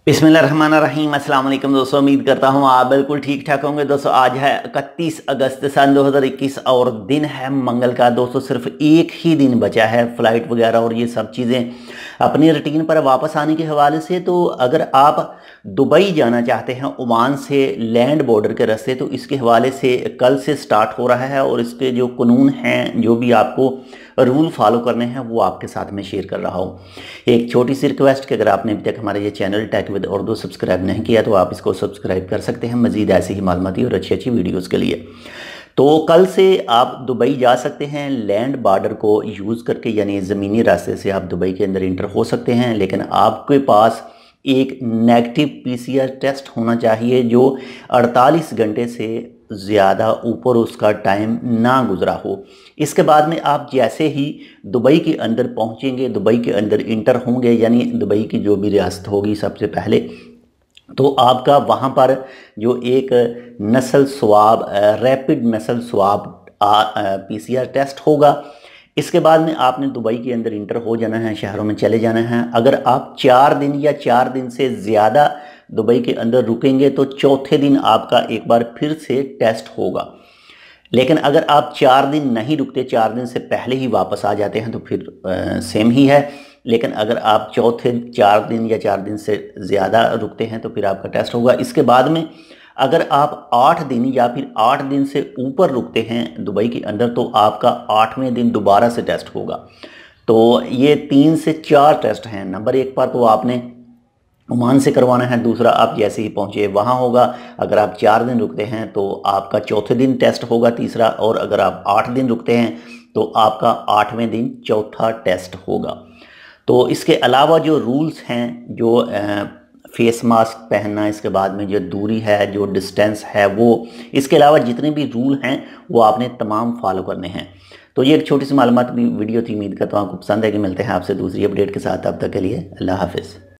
बिस्मिल्लाहिर्रहमानिर्रहीम। अस्सलाम वालेकुम दोस्तों, उम्मीद करता हूँ आप बिल्कुल ठीक ठाक होंगे। दोस्तों आज है 31 अगस्त सन 2021 और दिन है मंगल का। दोस्तों सिर्फ एक ही दिन बचा है फ़्लाइट वगैरह और ये सब चीज़ें अपनी रूटीन पर वापस आने के हवाले से। तो अगर आप दुबई जाना चाहते हैं ओमान से लैंड बॉर्डर के रास्ते, तो इसके हवाले से कल से स्टार्ट हो रहा है और इसके जो कानून हैं, जो भी आपको रूल फॉलो करने हैं, वो आपके साथ में शेयर कर रहा हूँ। एक छोटी सी रिक्वेस्ट कि अगर आपने अभी तक हमारा ये channel tech with Urdu subscribe नहीं किया तो आप इसको सब्सक्राइब कर सकते हैं मज़ीद ऐसी ही मालूमाती और अच्छी अच्छी वीडियोज़ के लिए। तो कल से आप दुबई जा सकते हैं लैंड बॉर्डर को यूज़ करके, यानी ज़मीनी रास्ते से आप दुबई के अंदर इंटर हो सकते हैं। लेकिन आपके पास एक नेगेटिव पीसीआर टेस्ट होना चाहिए जो 48 घंटे से ज़्यादा ऊपर उसका टाइम ना गुजरा हो। इसके बाद में आप जैसे ही दुबई के अंदर पहुंचेंगे, दुबई के अंदर इंटर होंगे, यानी दुबई की जो भी रियासत होगी सबसे पहले, तो आपका वहां पर जो एक नस्ल स्वाब रैपिड नस्ल स्वाब पीसीआर टेस्ट होगा। इसके बाद में आपने दुबई के अंदर इंटर हो जाना है, शहरों में चले जाना है। अगर आप 4 दिन या 4 दिन से ज़्यादा दुबई के अंदर रुकेंगे तो चौथे दिन आपका एक बार फिर से टेस्ट होगा। लेकिन अगर आप 4 दिन नहीं रुकते, 4 दिन से पहले ही वापस आ जाते हैं, तो फिर सेम ही है। लेकिन अगर आप चौथे 4 दिन या 4 दिन से ज़्यादा रुकते हैं तो फिर आपका टेस्ट होगा। इसके बाद में अगर आप 8 दिन या फिर 8 दिन से ऊपर रुकते हैं दुबई के अंदर, तो आपका 8वें दिन दोबारा से टेस्ट होगा। तो ये 3 से 4 टेस्ट हैं। नंबर 1 पर तो आपने ओमान से करवाना है, दूसरा आप जैसे ही पहुंचे वहां होगा। अगर आप 4 दिन रुकते हैं तो आपका चौथे दिन टेस्ट होगा तीसरा, और अगर आप 8 दिन रुकते हैं तो आपका 8वें दिन चौथा टेस्ट होगा। तो इसके अलावा जो रूल्स हैं, जो फेस मास्क पहनना, इसके बाद में जो दूरी है, जो डिस्टेंस है, वो इसके अलावा जितने भी रूल हैं वो आपने तमाम फॉलो करने हैं। तो ये एक छोटी सी मालूमात वीडियो थी। उम्मीद करता हूँ आपको पसंद है। कि मिलते हैं आपसे दूसरी अपडेट के साथ। तब तक के लिए अल्लाह हाफिज़।